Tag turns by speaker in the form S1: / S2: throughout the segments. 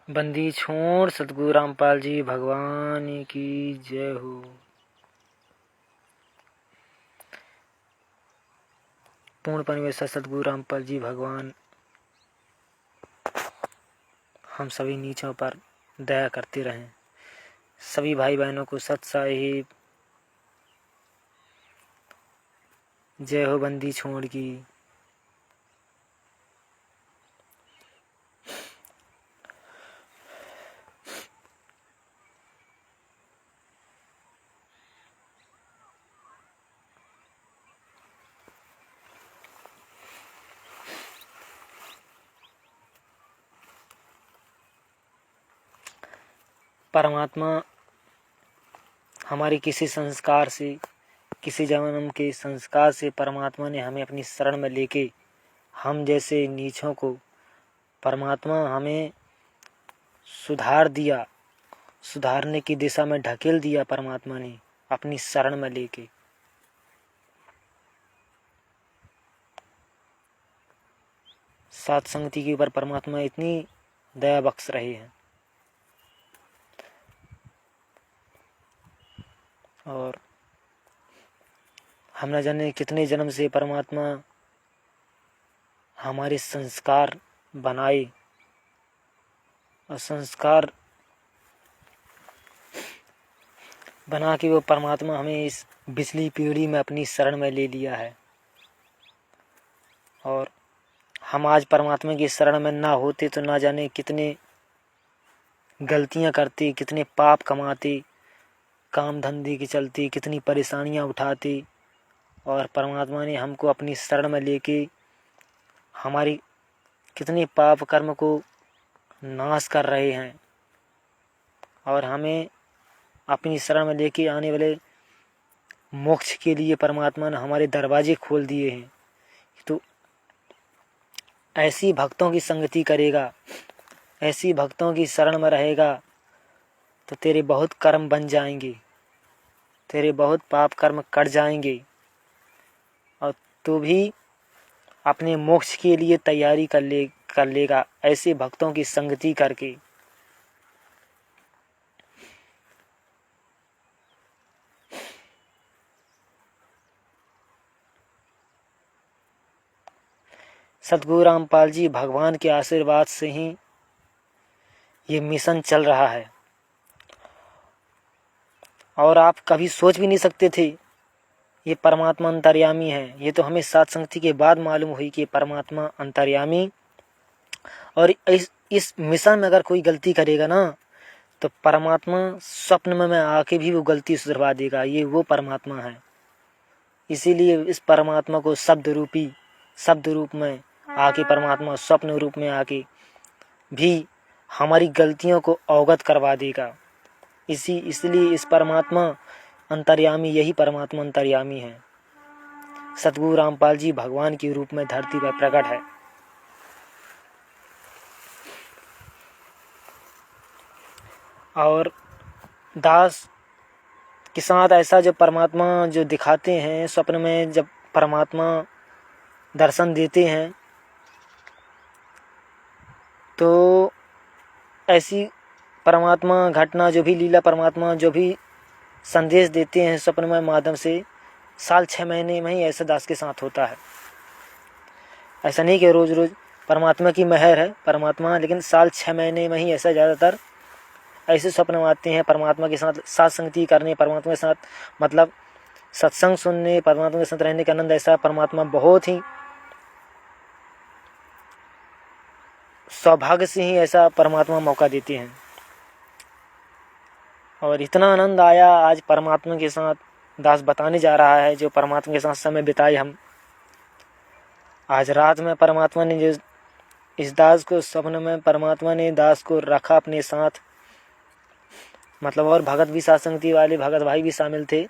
S1: बंदी छोड़ सतगुरु रामपाल जी भगवान की जय हो। पूर्ण परमेश्वर सतगुरु रामपाल जी भगवान हम सभी नीचों पर दया करते रहें। सभी भाई बहनों को सत साहिब जय हो। बंदी छोड़ की परमात्मा हमारे किसी संस्कार से, किसी जन्म के संस्कार से परमात्मा ने हमें अपनी शरण में लेके हम जैसे नीचों को परमात्मा हमें सुधार दिया, सुधारने की दिशा में ढकेल दिया परमात्मा ने अपनी शरण में लेके। सात संगति के ऊपर परमात्मा इतनी दया बख्श रहे हैं और हम न जाने कितने जन्म से परमात्मा हमारे संस्कार बनाए और संस्कार बना के वो परमात्मा हमें इस बिजली पीढ़ी में अपनी शरण में ले लिया है। और हम आज परमात्मा की शरण में ना होते तो ना जाने कितने गलतियां करते, कितने पाप कमाते, काम धंधे की चलती, कितनी परेशानियां उठाते। और परमात्मा ने हमको अपनी शरण में लेके हमारी कितने पाप कर्म को नाश कर रहे हैं और हमें अपनी शरण में लेके आने वाले मोक्ष के लिए परमात्मा ने हमारे दरवाजे खोल दिए हैं। तो ऐसी भक्तों की संगति करेगा, ऐसी भक्तों की शरण में रहेगा तो तेरे बहुत कर्म बन जाएंगे, तेरे बहुत पाप कर्म कट जाएंगे और तू भी अपने मोक्ष के लिए तैयारी कर लेगा ऐसे भक्तों की संगति करके। सतगुरु रामपाल जी भगवान के आशीर्वाद से ही ये मिशन चल रहा है और आप कभी सोच भी नहीं सकते थे ये परमात्मा अंतर्यामी है। ये तो हमें सात संगति के बाद मालूम हुई कि परमात्मा अंतर्यामी और इस मिशन में अगर कोई गलती करेगा ना तो परमात्मा स्वप्न में आके भी वो गलती सुधरवा देगा। ये वो परमात्मा है। इसीलिए इस परमात्मा को शब्द रूप में आके परमात्मा स्वप्न रूप में आके भी हमारी गलतियों को अवगत करवा देगा। इसलिए इस परमात्मा अंतर्यामी, यही परमात्मा अंतर्यामी है। सतगुरु रामपाल जी भगवान के रूप में धरती पर प्रकट है। और दास के साथ ऐसा जो परमात्मा जो दिखाते हैं स्वप्न में, जब परमात्मा दर्शन देते हैं तो ऐसी परमात्मा घटना जो भी लीला परमात्मा जो भी संदेश देते हैं स्वप्न में माध्यम से, साल 6 महीने में ही ऐसा दास के साथ होता है। ऐसा नहीं कि रोज रोज परमात्मा की मेहर है परमात्मा, लेकिन साल 6 महीने में ही ऐसा ज़्यादातर ऐसे स्वप्न आते हैं परमात्मा के साथ साथ संगति करने, परमात्मा के साथ मतलब सत्संग सुनने, परमात्मा के साथ रहने का आनंद। ऐसा परमात्मा बहुत ही सौभाग्य से ही ऐसा परमात्मा मौका देते हैं। और इतना आनंद आया आज परमात्मा के साथ, दास बताने जा रहा है जो परमात्मा के साथ समय बिताए हम। आज रात में परमात्मा ने जो इस दास को स्वप्न में परमात्मा ने दास को रखा अपने साथ, मतलब और भगत भी सत्संगति वाले भगत भाई भी शामिल थे।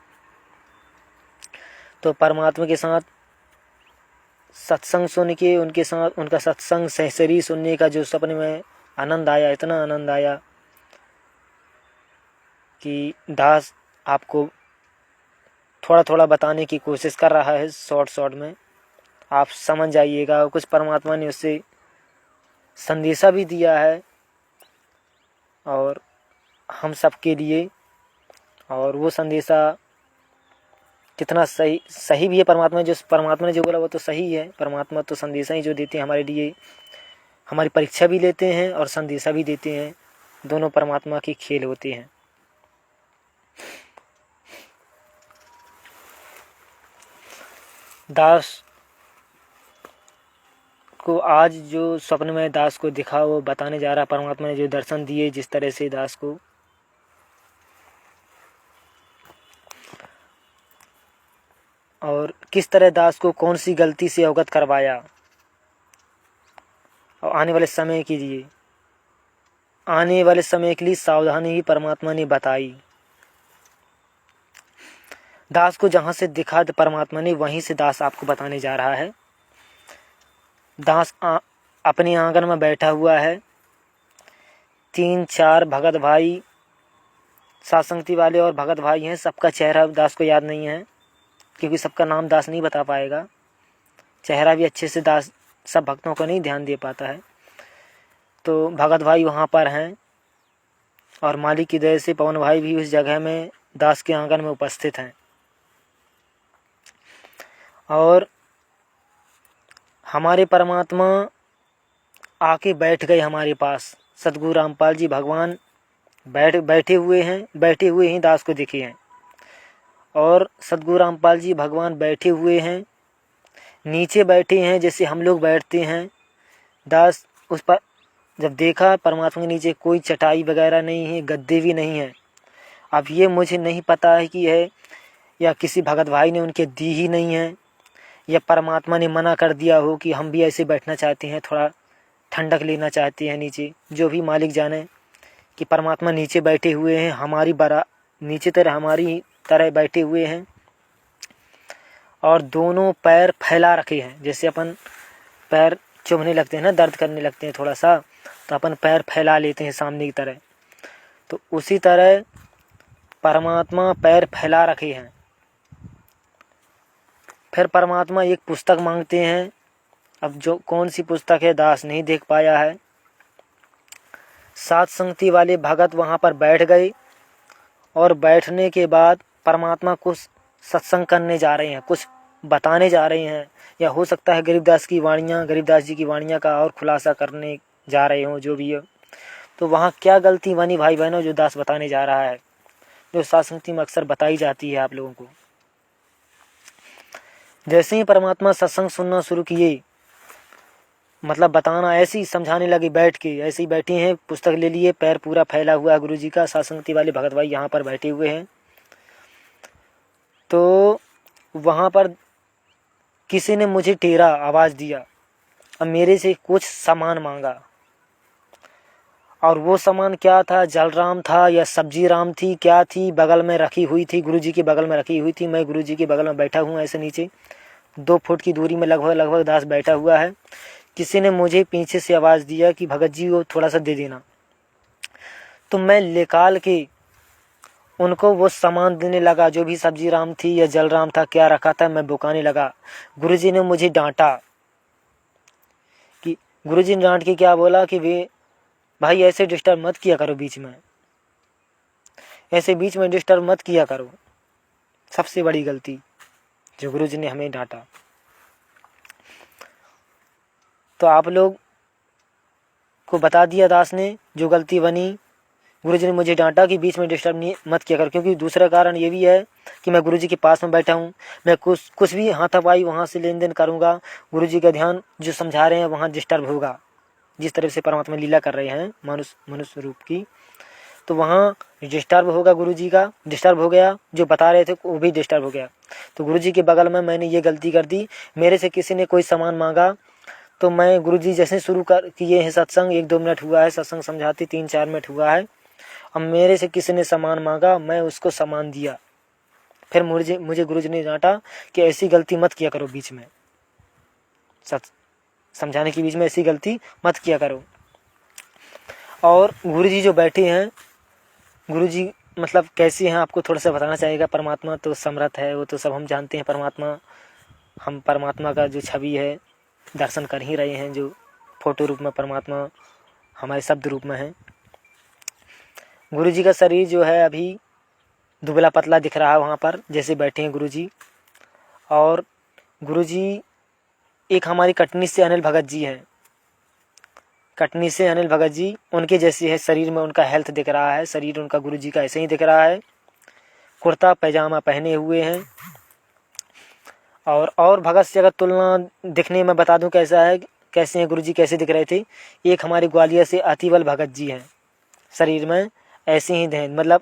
S1: तो परमात्मा के साथ सत्संग सुन के उनके साथ उनका सत्संग सहसरी सुनने का जो स्वप्न में आनंद आया, इतना आनंद आया कि दास आपको थोड़ा थोड़ा बताने की कोशिश कर रहा है शॉर्ट में, आप समझ जाइएगा। कुछ परमात्मा ने उससे संदेशा भी दिया है और हम सब के लिए। और वो संदेशा कितना सही भी है। परमात्मा ने जो बोला वो तो सही है। परमात्मा तो संदेशा ही जो देते हैं हमारे लिए, हमारी परीक्षा भी लेते हैं और संदेशा भी देते हैं। दोनों परमात्मा के खेल होते हैं। दास को आज जो स्वप्न में दास को दिखा वो बताने जा रहा। परमात्मा ने जो दर्शन दिए जिस तरह से दास को, और किस तरह दास को कौन सी गलती से अवगत करवाया, और आने वाले समय के लिए सावधानी ही परमात्मा ने बताई। दास को जहाँ से दिखा परमात्मा ने, वहीं से दास आपको बताने जा रहा है। दास अपने आंगन में बैठा हुआ है। 3-4 भगत भाई, सासंगति वाले और भगत भाई हैं। सबका चेहरा दास को याद नहीं है, क्योंकि सबका नाम दास नहीं बता पाएगा। चेहरा भी अच्छे से दास सब भक्तों को नहीं ध्यान दे पाता है। तो भगत भाई वहाँ पर हैं, और मालिक की दया से पवन भाई भी उस जगह में दास के आंगन में उपस्थित हैं। और हमारे परमात्मा आके बैठ गए हमारे पास। सतगुरु रामपाल जी भगवान बैठे हुए ही दास को दिखे हैं। और सतगुरु रामपाल जी भगवान बैठे हुए हैं, नीचे बैठे हैं जैसे हम लोग बैठते हैं। दास उस पर जब देखा, परमात्मा के नीचे कोई चटाई वगैरह नहीं है, गद्दे भी नहीं है। अब ये मुझे नहीं पता है कि है या किसी भगत भाई ने उनके दी ही नहीं है, या परमात्मा ने मना कर दिया हो कि हम भी ऐसे बैठना चाहते हैं, थोड़ा ठंडक लेना चाहते हैं नीचे। जो भी मालिक जाने कि परमात्मा नीचे बैठे हुए हैं, हमारी तरह बैठे हुए हैं। और दोनों पैर फैला रखे हैं। जैसे अपन पैर चुभने लगते हैं ना, दर्द करने लगते हैं थोड़ा सा, तो अपन पैर फैला लेते हैं सामने की तरह। तो उसी तरह परमात्मा पैर फैला रखे हैं। फिर परमात्मा एक पुस्तक मांगते हैं। अब जो कौन सी पुस्तक है दास नहीं देख पाया है। सात संगति वाले भगत वहाँ पर बैठ गए, और बैठने के बाद परमात्मा कुछ सत्संग करने जा रहे हैं, कुछ बताने जा रहे हैं। या हो सकता है गरीबदास जी की वाणियाँ का और खुलासा करने जा रहे हों, जो भी हो। तो वहाँ क्या गलती बनी भाई बहनों, जो दास बताने जा रहा है, जो सात संगति में अक्सर बताई जाती है आप लोगों को। जैसे ही परमात्मा सत्संग सुनना शुरू किए, मतलब बताना, ऐसे ही समझाने लगे बैठ के। ऐसे ही बैठे हैं, पुस्तक ले लिए, पैर पूरा फैला हुआ है गुरु जी का। सात संगति वाले भगत भाई यहाँ पर बैठे हुए हैं। तो वहाँ पर किसी ने मुझे टेरा आवाज़ दिया, अब मेरे से कुछ सामान मांगा। और वो सामान क्या था, जलराम था या सब्जी राम थी, क्या थी, बगल में रखी हुई थी, गुरुजी के बगल में रखी हुई थी। मैं गुरुजी के बगल में बैठा हूँ, ऐसे नीचे 2 फुट की दूरी में लगभग दास बैठा हुआ है। किसी ने मुझे पीछे से आवाज़ दिया कि भगत जी वो थोड़ा सा दे देना। तो मैं निकाल के उनको वो सामान देने लगा, जो भी सब्जी राम थी या जलराम था, क्या रखा था, मैं बुकाने लगा। गुरुजी ने मुझे डांटा, कि गुरुजी ने डांट के क्या बोला कि वे भाई ऐसे डिस्टर्ब मत किया करो, ऐसे बीच में डिस्टर्ब मत किया करो। सबसे बड़ी गलती जो गुरुजी ने हमें डांटा। तो आप लोग को बता दिया दास ने जो गलती बनी। गुरुजी ने मुझे डांटा कि बीच में डिस्टर्ब नहीं मत किया करो, क्योंकि दूसरा कारण ये भी है कि मैं गुरुजी के पास में बैठा हूँ। मैं कुछ भी हाथापाई वहाँ से लेन देन करूँगा, गुरुजी का ध्यान जो समझा रहे हैं वहाँ डिस्टर्ब होगा। जिस तरह से परमात्मा लीला कर रहे हैं मनुष्य रूप की, तो वहाँ डिस्टर्ब होगा। गुरुजी का डिस्टर्ब हो गया, जो बता रहे थे वो भी डिस्टर्ब हो गया। तो गुरुजी के बगल में मैंने ये गलती कर दी। मेरे से किसी ने कोई सामान मांगा, तो मैं गुरुजी जैसे शुरू कर किए हैं सत्संग, 1-2 मिनट हुआ है सत्संग समझाते, 3-4 मिनट हुआ है। अब मेरे से किसी ने सामान मांगा, मैं उसको सामान दिया। फिर मुझे गुरुजी ने डांटा कि ऐसी गलती मत किया करो, बीच में समझाने के बीच में ऐसी गलती मत किया करो। और गुरुजी जो बैठे हैं, गुरुजी मतलब कैसे हैं आपको थोड़ा सा बताना चाहिएगा। परमात्मा तो समर्थ है, वो तो सब हम जानते हैं। हम परमात्मा का जो छवि है दर्शन कर ही रहे हैं, जो फोटो रूप में परमात्मा हमारे शब्द रूप में है। गुरुजी का शरीर जो है अभी दुबला पतला दिख रहा है वहाँ पर जैसे बैठे हैं गुरुजी। और गुरुजी एक हमारी कटनी से अनिल भगत जी हैं, कटनी से अनिल भगत जी, उनके जैसे है शरीर में, उनका हेल्थ दिख रहा है, शरीर उनका गुरुजी का ऐसे ही दिख रहा है। कुर्ता पैजामा पहने हुए हैं। और भगत से अगर तुलना दिखने में बता दूं कैसा है, कैसे हैं गुरुजी, कैसे दिख रहे थे। एक हमारे ग्वालियर से अतिबल भगत जी हैं, शरीर में ऐसे ही हैं, मतलब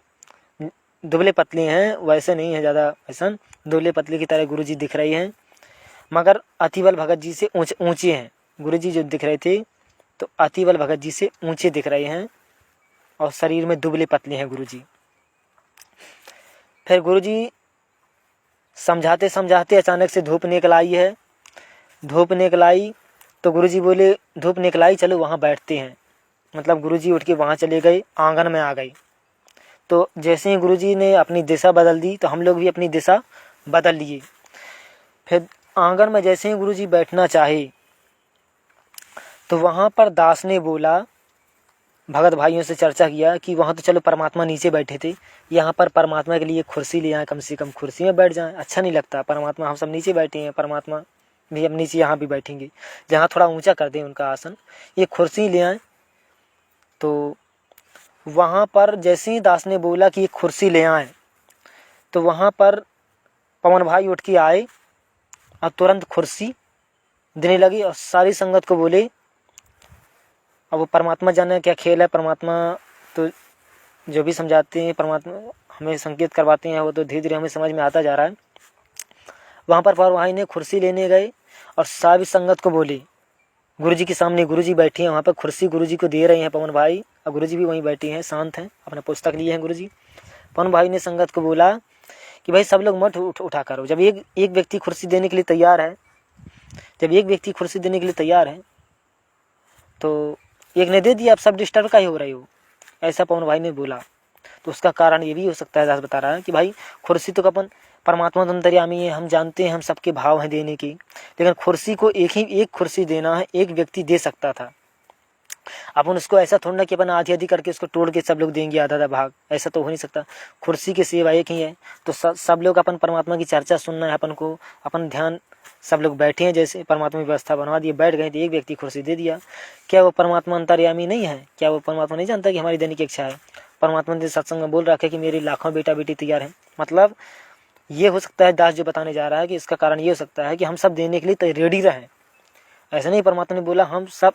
S1: दुबले पतले हैं, वैसे नहीं है ज़्यादा ऐसा, दुबले पतले की तरह गुरुजी दिख रही हैं। मगर अतिबल भगत जी से ऊंचे हैं गुरुजी जो दिख रहे थे, तो अतिबल भगत जी से ऊंचे दिख रहे हैं और शरीर में दुबले पतले हैं गुरुजी। फिर गुरुजी समझाते समझाते अचानक से धूप निकल आई है। धूप निकल आई तो गुरुजी बोले धूप निकल आई, चलो वहाँ बैठते हैं। मतलब गुरुजी उठ के वहाँ चले गए, आंगन में आ गए। तो जैसे ही गुरुजी ने अपनी दिशा बदल दी तो हम लोग भी अपनी दिशा बदल लिए। फिर आंगन में जैसे ही गुरुजी बैठना चाहे तो वहाँ पर दास ने बोला, भगत भाइयों से चर्चा किया कि वहाँ तो चलो परमात्मा नीचे बैठे थे, यहाँ पर परमात्मा के लिए कुर्सी ले आए, कम से कम कुर्सी में बैठ जाएं, अच्छा नहीं लगता। परमात्मा हम सब नीचे बैठे हैं, परमात्मा भी अब नीचे यहाँ भी बैठेंगे, जहाँ थोड़ा ऊंचा कर दें उनका आसन, ये कुर्सी ले आए। तो वहाँ पर जैसे ही दास ने बोला कि ये कुर्सी ले आए तो वहाँ पर पवन भाई उठ के आए और तुरंत कुर्सी देने लगी और सारी संगत को बोले। अब वो परमात्मा जाने क्या खेल है, परमात्मा तो जो भी समझाते हैं, परमात्मा हमें संकेत करवाते हैं, वो तो धीरे धीरे हमें समझ में आता जा रहा है। वहाँ पर पवन भाई ने कुर्सी लेने गए और सारी संगत को बोले, गुरुजी के सामने गुरुजी बैठे हैं, वहाँ पर कुर्सी गुरुजी को दे रहे हैं पवन भाई, और गुरुजी भी वहीं बैठे हैं, शांत हैं, अपना पुस्तक लिए हैं गुरुजी। पवन भाई ने संगत को बोला कि भाई सब लोग मत उठा करो, जब एक व्यक्ति कुर्सी देने के लिए तैयार है, जब एक व्यक्ति कुर्सी देने के लिए तैयार है तो एक ने दे दिया, आप सब डिस्टर्ब काहे हो रहे हो, ऐसा पवन भाई ने बोला। तो उसका कारण ये भी हो सकता है, दास बता रहा है कि भाई कुर्सी तो अपन परमात्मा तो अंतर्यामी है, हम जानते हैं, हम सबके भाव हैं देने की, लेकिन कुर्सी को एक कुर्सी देना है, एक व्यक्ति दे सकता था। अपन उसको ऐसा थोड़ा कि अपन आधी आधी करके उसको तोड़ के सब लोग देंगे आधा आधा भाग, ऐसा तो हो नहीं सकता। कुर्सी की सेवा एक ही है, तो सब लोग अपन परमात्मा की चर्चा सुनना है, अपन को अपन ध्यान, सब लोग बैठे हैं, जैसे परमात्मा की व्यवस्था बनवा दी, बैठ गए तो एक व्यक्ति कुर्सी दे दिया। क्या वो परमात्मा अंतर्यामी नहीं है? क्या वो परमात्मा नहीं जानता कि हमारी दैनिक इच्छा है? परमात्मा ने सत्संग में बोल रखा है कि मेरे लाखों बेटा बेटी तैयार हैं। मतलब ये हो सकता है, दास जो बताने जा रहा है कि इसका कारण ये हो सकता है कि हम सब देने के लिए रेडी रहें। ऐसा नहीं, परमात्मा ने बोला हम सब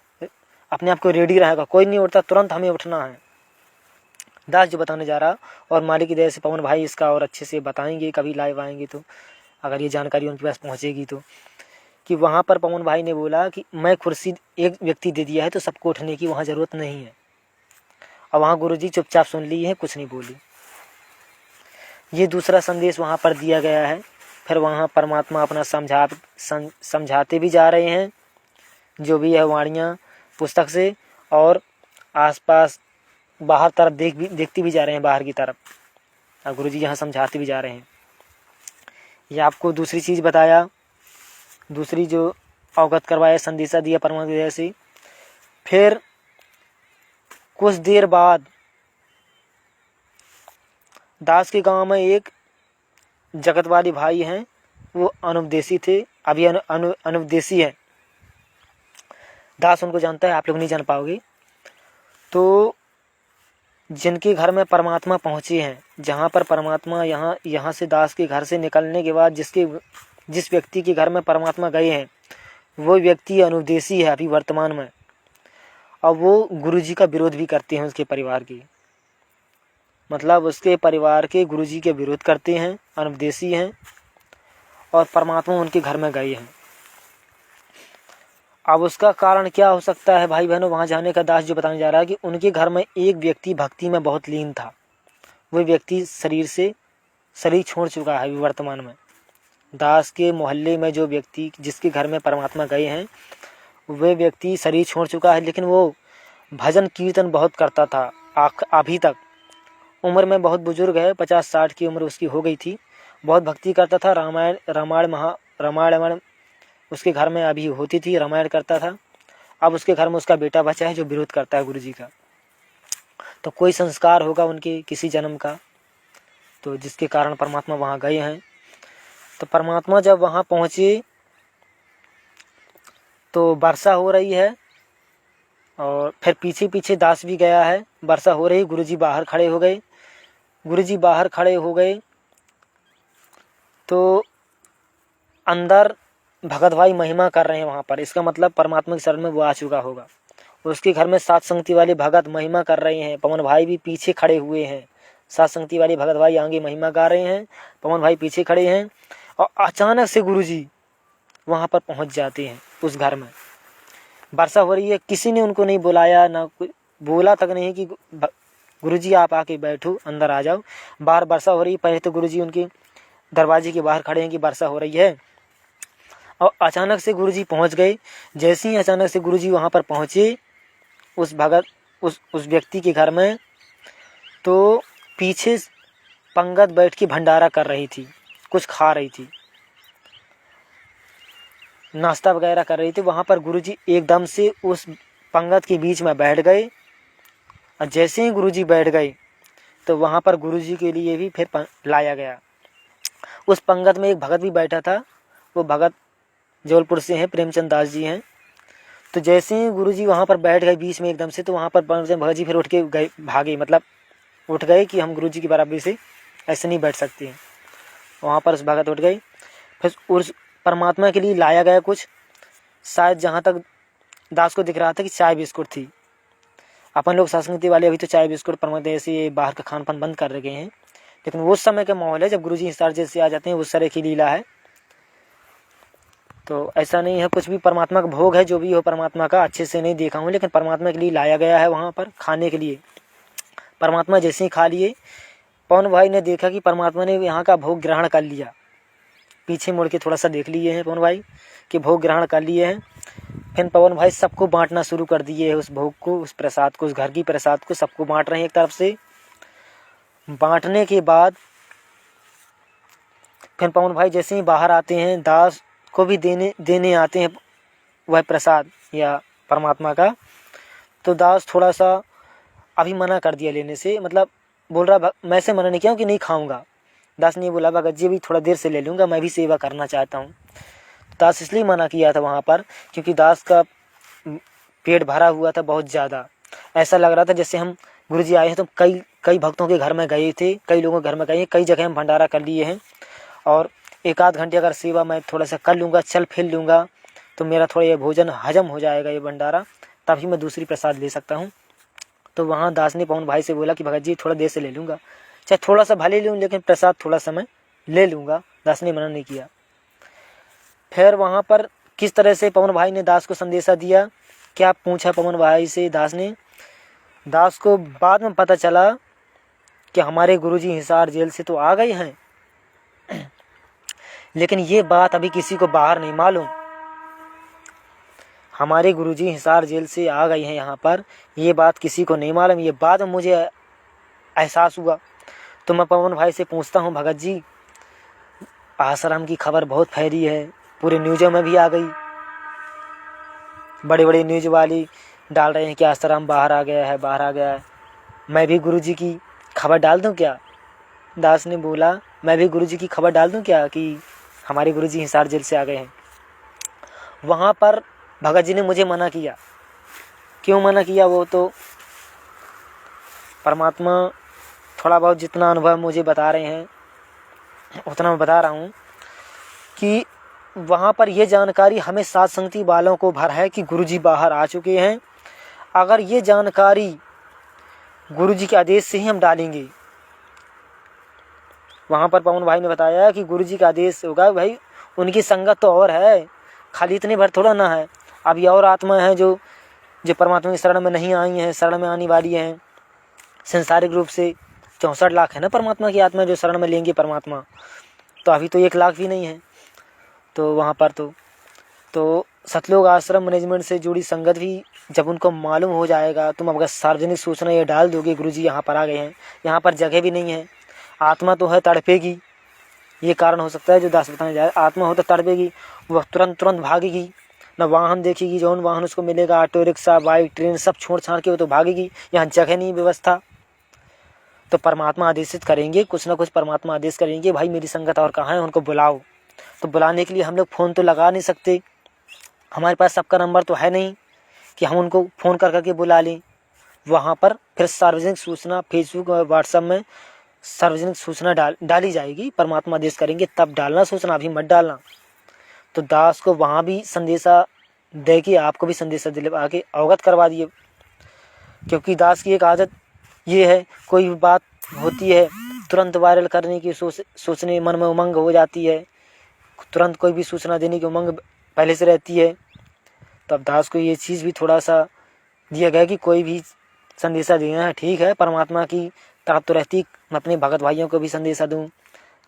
S1: अपने आप को रेडी रहेगा, कोई नहीं उठता तुरंत हमें उठना है। दास जो बताने जा रहा, और मालिक की दया से पवन भाई इसका और अच्छे से बताएंगे, कभी लाइव आएंगे तो, अगर ये जानकारी उनके पास पहुंचेगी तो, कि वहाँ पर पवन भाई ने बोला कि मैं कुर्सी एक व्यक्ति दे दिया है तो सबको उठने की वहाँ ज़रूरत नहीं है। और वहाँ गुरुजी चुपचाप सुन ली है, कुछ नहीं बोली। ये दूसरा संदेश वहाँ पर दिया गया है। फिर वहाँ परमात्मा अपना समझाते भी जा रहे हैं, जो भी है वाणियाँ पुस्तक से, और आसपास बाहर तरफ देखते भी जा रहे हैं, बाहर की तरफ, और गुरुजी यहाँ समझाते भी जा रहे हैं। ये आपको दूसरी चीज़ बताया, दूसरी जो अवगत करवाया, संदेशा दिया परमात्मा की दया से। फिर कुछ देर बाद दास के गांव में एक जगत वाली भाई हैं, वो अनुपदेशी थे, अभी अनुपदेशी है। दास उनको जानता है, आप लोग नहीं जान पाओगे। तो जिनके घर में परमात्मा पहुँचे हैं, जहाँ पर परमात्मा यहाँ से दास के घर से निकलने के बाद जिस व्यक्ति के घर में परमात्मा गए हैं, वो व्यक्ति अनुपदेशी है अभी वर्तमान में, और वो गुरुजी का विरोध भी करते हैं, उसके परिवार की, मतलब उसके परिवार के गुरुजी के विरोध करते हैं, अनुपदेशी हैं, और परमात्मा उनके घर में गए हैं। अब उसका कारण क्या हो सकता है भाई बहनों, वहाँ जाने का दास जो बताने जा रहा है कि उनके घर में एक व्यक्ति भक्ति में बहुत लीन था। वो व्यक्ति शरीर छोड़ चुका है वर्तमान में। दास के मोहल्ले में जो व्यक्ति जिसके घर में परमात्मा गए हैं, वह व्यक्ति शरीर छोड़ चुका है, लेकिन वो भजन कीर्तन बहुत करता था अभी तक। उम्र में बहुत बुजुर्ग है, 50-60 की उम्र उसकी हो गई थी। बहुत भक्ति करता था, रामायण उसके घर में अभी होती थी, रामायण करता था। अब उसके घर में उसका बेटा बचा है जो विरोध करता है गुरुजी का। तो कोई संस्कार होगा उनके किसी जन्म का, तो जिसके कारण परमात्मा वहाँ गए हैं। तो परमात्मा जब वहाँ पहुँचे तो वर्षा हो रही है और फिर पीछे पीछे दास भी गया है। वर्षा हो रही, गुरुजी बाहर खड़े हो गए। गुरुजी बाहर खड़े हो गए तो अंदर भगत भाई महिमा कर रहे हैं वहाँ पर। इसका मतलब परमात्मा के शरण में वो आ चुका होगा। उसके घर में सात संगति वाले भगत महिमा कर रहे हैं। पवन भाई भी पीछे खड़े हुए हैं। सात संगति वाले भगत भाई आगे महिमा गा रहे हैं, पवन भाई पीछे खड़े हैं। और अचानक से गुरुजी वहाँ पर पहुँच जाते हैं उस घर में। वर्षा हो रही है, किसी ने उनको नहीं बुलाया, ना बोला तक नहीं कि गुरुजी आप आके बैठो, अंदर आ जाओ। बाहर वर्षा हो रही है। पहले तो गुरुजी उनके दरवाजे के बाहर खड़े हैं कि वर्षा हो रही है, और अचानक से गुरुजी पहुंच गए। जैसे ही अचानक से गुरुजी वहां पर पहुंचे उस भगत उस व्यक्ति के घर में, तो पीछे पंगत बैठ के भंडारा कर रही थी, कुछ खा रही थी, नाश्ता वगैरह कर रही थी। वहां पर गुरुजी एकदम से उस पंगत के बीच में बैठ गए। और जैसे ही गुरुजी बैठ गए तो वहां पर गुरुजी के लिए भी फिर लाया गया। उस पंगत में एक भगत भी बैठा था। वो भगत जबलपुर से हैं, प्रेमचंद दास जी हैं। तो जैसे ही गुरुजी वहाँ पर बैठ गए बीच में एकदम से, तो वहाँ पर भगत जी फिर उठ के गए, भागे, मतलब उठ गए कि हम गुरुजी की बराबरी से ऐसे नहीं बैठ सकते हैं। वहाँ पर उस भगत उठ गए। फिर उस परमात्मा के लिए लाया गया कुछ, शायद जहाँ तक दास को दिख रहा था कि चाय बिस्कुट थी। अपन लोग संस्कृति वाले अभी तो चाय बिस्कुट परमात्मा ऐसे बाहर का खान पान बंद कर रखे हैं, लेकिन वो समय का माहौल है जब गुरुजी हिसार जेल से आ जाते हैं, उस तरह की लीला है। तो ऐसा नहीं है, कुछ भी परमात्मा का भोग है, जो भी हो परमात्मा का, अच्छे से नहीं देखा हूँ, लेकिन परमात्मा के लिए लाया गया है वहाँ पर खाने के लिए। परमात्मा जैसे ही खा लिए, पवन भाई ने देखा कि परमात्मा ने यहाँ का भोग ग्रहण कर लिया। पीछे मुड़ के थोड़ा सा देख लिए हैं पवन भाई कि भोग ग्रहण कर लिए हैं। फिर पवन भाई सबको बांटना शुरू कर दिए है, उस भोग को, उस प्रसाद को, उस घर की प्रसाद को सबको बांट रहे हैं एक तरफ से। बांटने के बाद फिर पवन भाई जैसे ही बाहर आते हैं, दास को भी देने आते हैं वह प्रसाद या परमात्मा का। तो दास थोड़ा सा अभी मना कर दिया लेने से, मतलब बोल रहा मैं से मना नहीं किया कि नहीं खाऊंगा। दास ने बोला भगत जी भी थोड़ा देर से ले लूँगा, मैं भी सेवा करना चाहता हूँ। दास इसलिए मना किया था वहाँ पर क्योंकि दास का पेट भरा हुआ था बहुत ज़्यादा। ऐसा लग रहा था जैसे हम गुरुजी आए हैं तो कई भक्तों के घर में गए थे, कई लोगों के घर में गए हैं, कई जगह हम भंडारा कर लिए हैं, और एक आध घंटे अगर सेवा मैं थोड़ा सा कर लूँगा, चल फिर लूँगा, तो मेरा थोड़ा ये भोजन हजम हो जाएगा, ये भंडारा, तभी मैं दूसरी प्रसाद ले सकता हूँ। तो वहाँ दास ने पवन भाई से बोला कि भगत जी थोड़ा देर से ले लूँगा, चाहे थोड़ा सा भले लूँ, लेकिन प्रसाद थोड़ा समय ले लूँगा। दास ने मना नहीं किया। फिर वहाँ पर किस तरह से पवन भाई ने दास को संदेशा दिया, क्या पूछा पवन भाई से दास ने। दास को बाद में पता चला कि हमारे गुरुजी हिसार जेल से तो आ गए हैं, लेकिन ये बात अभी किसी को बाहर नहीं मालूम। हमारे गुरुजी हिसार जेल से आ गए हैं यहाँ पर, ये बात किसी को नहीं मालूम। ये बाद में मुझे एहसास हुआ। तो मैं पवन भाई से पूछता हूँ, भगत जी आश्रम की खबर बहुत फैली है, पूरे न्यूज़ों में भी आ गई, बड़े बड़े न्यूज़ वाली डाल रहे हैं कि आश्रम बाहर आ गया है, बाहर आ गया है, मैं भी गुरुजी की खबर डाल दूं क्या। दास ने बोला मैं भी गुरुजी की खबर डाल दूं क्या कि हमारे गुरुजी हिसार जेल से आ गए हैं। वहाँ पर भगत जी ने मुझे मना किया। क्यों मना किया वो तो परमात्मा थोड़ा बहुत जितना अनुभव मुझे बता रहे हैं उतना मैं बता रहा हूँ कि वहाँ पर ये जानकारी हमें सात संगति वालों को भर है कि गुरुजी बाहर आ चुके हैं। अगर ये जानकारी गुरुजी के आदेश से ही हम डालेंगे, वहाँ पर पवन भाई ने बताया कि गुरुजी का आदेश होगा। भाई उनकी संगत तो और है, खाली इतने भर थोड़ा ना है, अभी और आत्मा है जो परमात्मा की शरण में नहीं आई हैं, शरण में आने वाली हैं। संसारिक रूप से 64 लाख है ना परमात्मा की आत्मा जो शरण में लेंगे परमात्मा, तो अभी तो 1 लाख भी नहीं है। तो वहाँ पर तो सतलोक आश्रम मैनेजमेंट से जुड़ी संगत भी जब उनको मालूम हो जाएगा, तुम अगर सार्वजनिक सूचना ये डाल दोगे गुरुजी यहाँ पर आ गए हैं, यहाँ पर जगह भी नहीं है, आत्मा तो है तड़पेगी, ये कारण हो सकता है जो दास बताने जाए। आत्मा हो तो तड़पेगी, वह तुरंत भागेगी, न वाहन देखेगी, जौन वाहन उसको मिलेगा ऑटो रिक्शा बाइक ट्रेन सब छोड़ छाड़ के वो तो भागेगी। यहाँ जगह नहीं व्यवस्था, तो परमात्मा आदेशित करेंगे, कुछ ना कुछ परमात्मा आदेश करेंगे, भाई मेरी संगत और कहाँ है, उनको बुलाओ। तो बुलाने के लिए हम लोग फ़ोन तो लगा नहीं सकते, हमारे पास सबका नंबर तो है नहीं कि हम उनको फ़ोन कर करके बुला लें। वहाँ पर फिर सार्वजनिक सूचना फेसबुक और व्हाट्सएप में सार्वजनिक सूचना डाली जाएगी, परमात्मा आदेश करेंगे तब डालना सूचना, अभी मत डालना। तो दास को वहाँ भी संदेशा दे के आपको भी संदेशा दिलवा के अवगत करवा दिए, क्योंकि दास की एक आदत ये है, कोई भी बात होती है तुरंत वायरल करने की सोचने मन में उमंग हो जाती है, तुरंत कोई भी सूचना देने की उमंग पहले से रहती है। तब दास को ये चीज़ भी थोड़ा सा दिया गया कि कोई भी संदेशा देना है, ठीक है, परमात्मा की तरफ तो रहती, मैं अपने भगत भाइयों को भी संदेशा दूँ,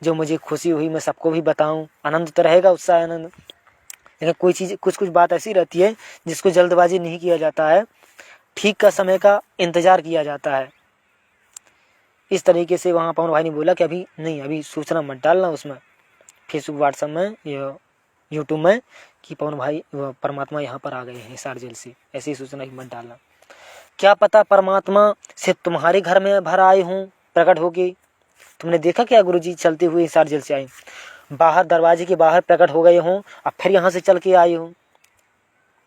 S1: जो मुझे खुशी हुई मैं सबको भी बताऊँ, आनंद तो रहेगा, उत्साह आनंद। लेकिन कोई चीज़ कुछ बात ऐसी रहती है जिसको जल्दबाजी नहीं किया जाता है, ठीक का समय का इंतज़ार किया जाता है। इस तरीके से वहाँ पवन भाई ने बोला कि अभी नहीं, अभी सूचना मत डालना उसमें फेसबुक व्हाट्सएप में या यूट्यूब में कि पवन भाई परमात्मा यहाँ पर आ गए हैं हिसार जेल से, ऐसी सूचना ही मत डालना। क्या पता परमात्मा से तुम्हारे घर में भर आए हों प्रकट होके। तुमने देखा क्या गुरुजी चलते हुए हिसार जेल से आए, बाहर दरवाजे के बाहर प्रकट हो गए हों और फिर यहाँ से चल के आए हों।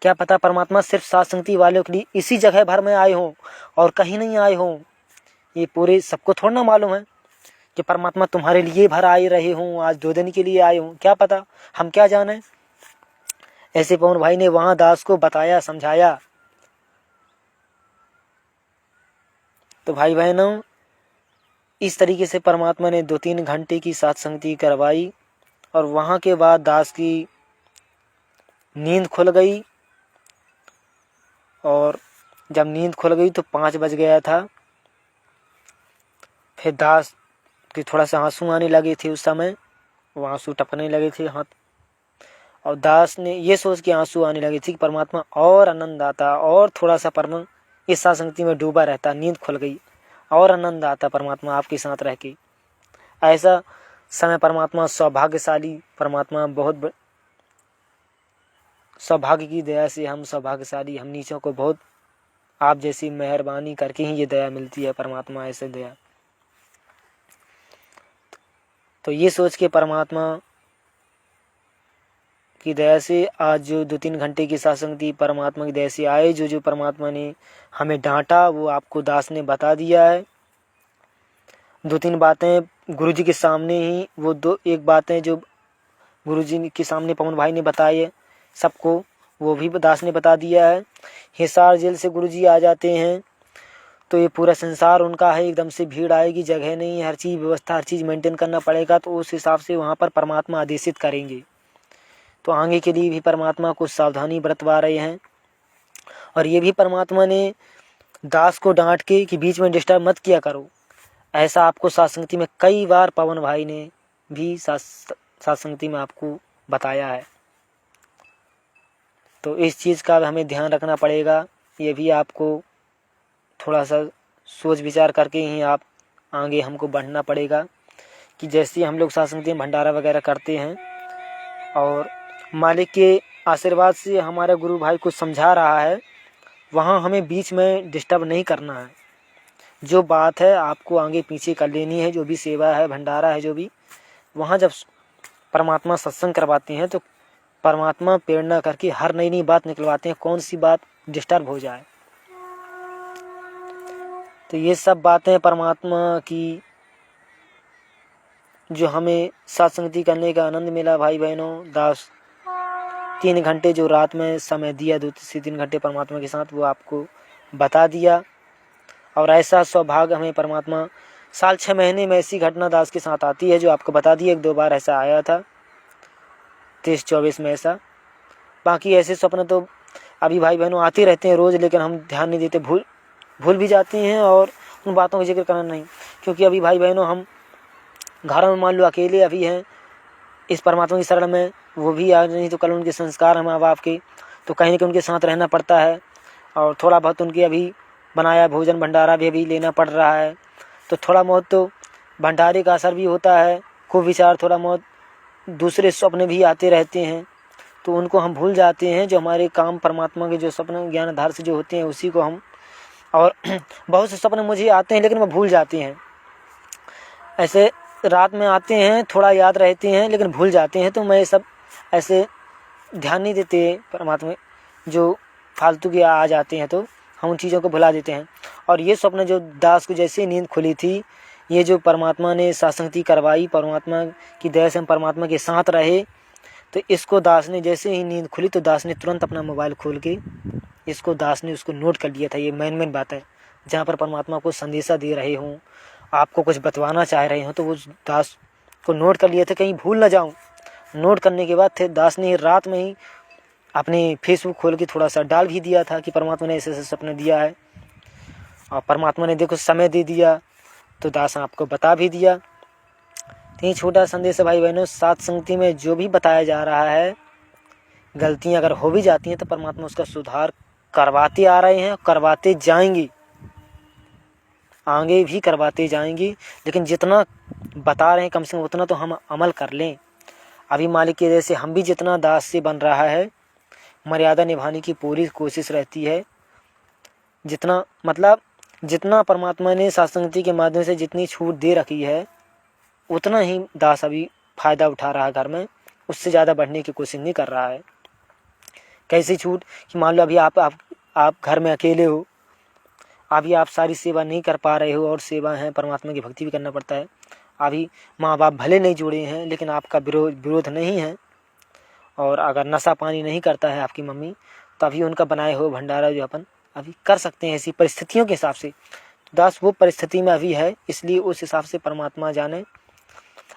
S1: क्या पता परमात्मा सिर्फ सात संगति वालों के लिए इसी जगह भर में आए हों और कहीं नहीं आए हों। ये पूरे सबको थोड़ा ना मालूम है कि परमात्मा तुम्हारे लिए भर आए रहे हों, आज 2 दिन के लिए आए हों, क्या पता, हम क्या जाने। ऐसे पवन भाई ने वहां दास को बताया, समझाया। तो भाई बहनों, इस तरीके से परमात्मा ने 2-3 घंटे की सत्संगति करवाई और वहां के बाद दास की नींद खुल गई। और जब नींद खुल गई तो 5 बज गया था। फिर दास के थोड़ा सा आंसू आने लगे थे, उस समय वो आंसू टपकने लगे थे हाथ, और दास ने ये सोच के आंसू आने लगे थे कि परमात्मा और आनंद आता और थोड़ा सा परम इस सत्संगति में डूबा रहता, नींद खुल गई और आनंद आता परमात्मा आपके साथ रह के। ऐसा समय परमात्मा सौभाग्यशाली, परमात्मा बहुत सौभाग्य की दया से हम सौभाग्यशाली, हम नीचों को बहुत आप जैसी मेहरबानी करके ही ये दया मिलती है, परमात्मा ऐसे दया। तो ये सोच के परमात्मा की दया से आज जो 2-3 घंटे की सत्संगति परमात्मा की दया से आए, जो परमात्मा ने हमें डांटा वो आपको दास ने बता दिया है। 2-3 बातें गुरुजी के सामने ही, वो एक बातें जो गुरुजी के सामने पवन भाई ने बताई है सबको, वो भी दास ने बता दिया है। हिसार जेल से गुरुजी आ जाते हैं तो ये पूरा संसार उनका है, एकदम से भीड़ आएगी, जगह नहीं, हर चीज़ व्यवस्था, हर चीज़ मेंटेन करना पड़ेगा, तो उस हिसाब से वहाँ पर परमात्मा आदेशित करेंगे। तो आगे के लिए भी परमात्मा कुछ सावधानी बरतवा रहे हैं। और ये भी परमात्मा ने दास को डांट के कि बीच में डिस्टर्ब मत किया करो, ऐसा आपको सत्संगति में कई बार पवन भाई ने भी सत्संगति में आपको बताया है। तो इस चीज़ का हमें ध्यान रखना पड़ेगा, ये भी आपको थोड़ा सा सोच विचार करके ही आप आगे हमको बढ़ना पड़ेगा। कि जैसे हम लोग सत्संगति में भंडारा वगैरह करते हैं और मालिक के आशीर्वाद से हमारा गुरु भाई कुछ समझा रहा है, वहाँ हमें बीच में डिस्टर्ब नहीं करना है। जो बात है आपको आगे पीछे कर लेनी है, जो भी सेवा है, भंडारा है, जो भी वहाँ जब परमात्मा सत्संग करवाते हैं तो परमात्मा प्रेरणा करके हर नई नई बात निकलवाते हैं, कौन सी बात डिस्टर्ब हो जाए। तो ये सब बातें परमात्मा की जो हमें सत्संगति करने का आनंद मिला भाई बहनों, दास 3 घंटे जो रात में समय दिया, 2 से 3 घंटे परमात्मा के साथ, वो आपको बता दिया। और ऐसा सौभाग्य हमें परमात्मा साल 6 महीने में ऐसी घटना दास के साथ आती है जो आपको बता दी। 1-2 बार ऐसा आया था 23-24 में ऐसा। बाकी ऐसे स्वप्न तो अभी भाई बहनों आते रहते हैं रोज़, लेकिन हम ध्यान नहीं देते, भूल भी जाते हैं और उन बातों का जिक्र करना नहीं। क्योंकि अभी भाई बहनों हम घर में मान लो अकेले अभी हैं इस परमात्मा की शरण में, वो भी आज नहीं तो कल उनके संस्कार हैं माँ बाप के, तो कहीं ना कहीं उनके साथ रहना पड़ता है। और थोड़ा बहुत उनके अभी बनाया भोजन भंडारा भी अभी लेना पड़ रहा है, तो थोड़ा बहुत तो भंडारे का असर भी होता है। खूब विचार थोड़ा बहुत दूसरे स्वप्न भी आते रहते हैं, तो उनको हम भूल जाते हैं। जो हमारे काम परमात्मा के जो स्वप्न ज्ञान आधार से जो होते हैं उसी को हम, और बहुत से सपने मुझे आते हैं लेकिन वो भूल जाते हैं। ऐसे रात में आते हैं, थोड़ा याद रहते हैं लेकिन भूल जाते हैं। तो मैं सब ऐसे ध्यान नहीं देते परमात्मा, जो फालतू के आ जाते हैं तो हम उन चीज़ों को भुला देते हैं। और ये स्वप्न जो दास को जैसे नींद खुली थी, ये जो परमात्मा ने सत्संगति करवाई, परमात्मा की दया से हम परमात्मा के साथ रहे, तो इसको दास ने जैसे ही नींद खुली तो दास ने तुरंत अपना मोबाइल खोल के इसको दास ने उसको नोट कर लिया था। ये मेन बात है, जहाँ पर परमात्मा को संदेशा दे रहे हों, आपको कुछ बतवाना चाह रहे हों, तो वो दास को नोट कर लिए थे, कहीं भूल ना जाऊँ। नोट करने के बाद थे दास ने रात में ही अपने फेसबुक खोल के थोड़ा सा डाल भी दिया था कि परमात्मा ने ऐसे ऐसे सपने दिया है, और परमात्मा ने देखो समय दे दिया, तो दास ने आपको बता भी दिया। तो ये छोटा संदेश है भाई बहनों, सत्संगति में जो भी बताया जा रहा है, गलतियां अगर हो भी जाती हैं तो परमात्मा उसका सुधार करवाते आ रहे हैं, करवाते जाएंगे, आगे भी करवाते जाएंगे। लेकिन जितना बता रहे हैं कम से कम उतना तो हम अमल कर लें। अभी मालिक की वजह से हम भी जितना दास से बन रहा है, मर्यादा निभाने की पूरी कोशिश रहती है। जितना मतलब जितना परमात्मा ने सत्संगति के माध्यम से जितनी छूट दे रखी है, उतना ही दास अभी फ़ायदा उठा रहा है घर में, उससे ज़्यादा बढ़ने की कोशिश नहीं कर रहा है। कैसी छूट कि मान लो अभी आप घर में अकेले हो, अभी आप सारी सेवा नहीं कर पा रहे हो, और सेवा है परमात्मा की भक्ति भी करना पड़ता है। अभी माँ बाप भले नहीं जुड़े हैं लेकिन आपका विरोध नहीं है, और अगर नशा पानी नहीं करता है आपकी मम्मी, तो अभी उनका बनाए हुए भंडारा जो अपन अभी कर सकते हैं ऐसी परिस्थितियों के हिसाब से। दास वो परिस्थिति में अभी है, इसलिए उस हिसाब से परमात्मा जाने।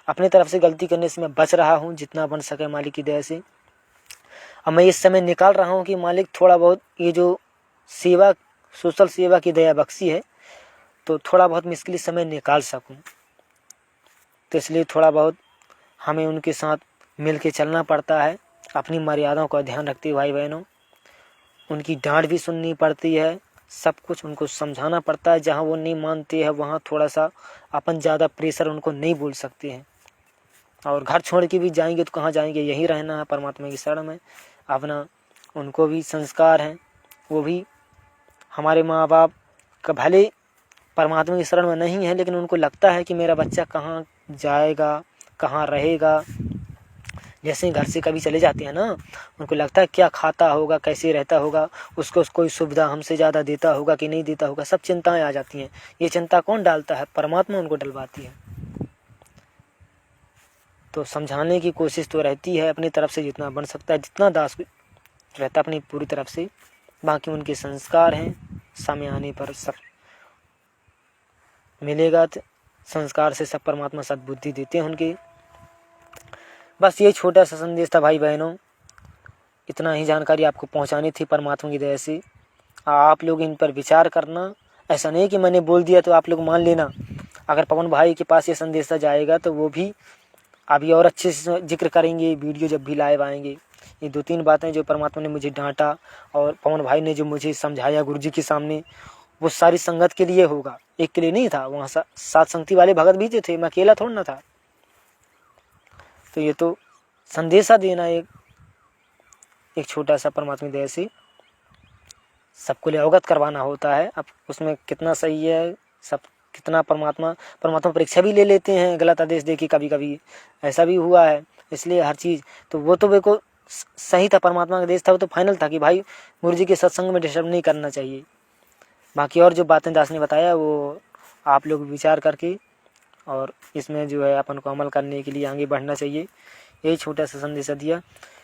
S1: अपने तरफ से गलती करने से मैं बच रहा हूँ जितना बन सके मालिक की दया से। अब मैं इस समय निकाल रहा हूँ कि मालिक थोड़ा बहुत ये जो सेवा, सोशल सेवा की दया बख्शी है, तो थोड़ा बहुत मुश्किल समय निकाल सकूँ। तो इसलिए थोड़ा बहुत हमें उनके साथ मिल के चलना पड़ता है, अपनी मर्यादाओं का ध्यान रखते हुए भाई बहनों। उनकी डांट भी सुननी पड़ती है, सब कुछ उनको समझाना पड़ता है। जहाँ वो नहीं मानते हैं वहाँ थोड़ा सा अपन ज़्यादा प्रेशर उनको नहीं बोल सकते हैं। और घर छोड़ के भी जाएंगे तो कहाँ जाएंगे, यहीं रहना है परमात्मा की शरण में अपना। उनको भी संस्कार हैं, वो भी हमारे माँ बाप का भले परमात्मा की शरण में नहीं है, लेकिन उनको लगता है कि मेरा बच्चा कहाँ जाएगा, कहाँ रहेगा। जैसे घर से कभी चले जाते हैं ना, उनको लगता है क्या खाता होगा, कैसे रहता होगा, उसको कोई सुविधा हमसे ज़्यादा देता होगा कि नहीं देता होगा, सब चिंताएं आ जाती हैं। ये चिंता कौन डालता है? परमात्मा उनको डलवाती है। तो समझाने की कोशिश तो रहती है अपनी तरफ से जितना बन सकता है, जितना दास रहता है अपनी पूरी तरफ से। बाकी उनके संस्कार हैं, समय आने पर सब मिलेगा। संस्कार से सब परमात्मा सद्बुद्धि देते हैं उनके। बस ये छोटा सा संदेश था भाई बहनों, इतना ही जानकारी आपको पहुंचानी थी परमात्मा की दया से। आप लोग इन पर विचार करना, ऐसा नहीं कि मैंने बोल दिया तो आप लोग मान लेना। अगर पवन भाई के पास ये संदेशा जाएगा तो वो भी अभी और अच्छे से जिक्र करेंगे वीडियो जब भी लाइव आएंगे। ये 2-3 बातें जो परमात्मा ने मुझे डांटा और पवन भाई ने जो मुझे समझाया गुरुजी के सामने, वो सारी संगत के लिए होगा, एक के लिए नहीं था। वहाँ सात संगति वाले भगत भी थे, मैं अकेला थोड़ा ना था। तो ये तो संदेशा देना एक छोटा सा परमात्मा दया से सबको लिए अवगत करवाना होता है। अब उसमें कितना सही है, सब कितना परमात्मा परीक्षा भी ले लेते हैं गलत आदेश दे के, कभी कभी ऐसा भी हुआ है। इसलिए हर चीज़ तो वो तो मेरे को सही था, परमात्मा का देश था, वो तो फाइनल था कि भाई गुरुजी के सत्संग में डिस्टर्ब नहीं करना चाहिए। बाकी और जो बातें दास ने बताया वो आप लोग विचार करके और इसमें जो है अपन को अमल करने के लिए आगे बढ़ना चाहिए। यही छोटा सा संदेश दिया।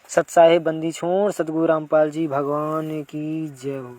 S1: सत साहेब बंदी छोड़ सतगुरु रामपाल जी भगवान की जय हो।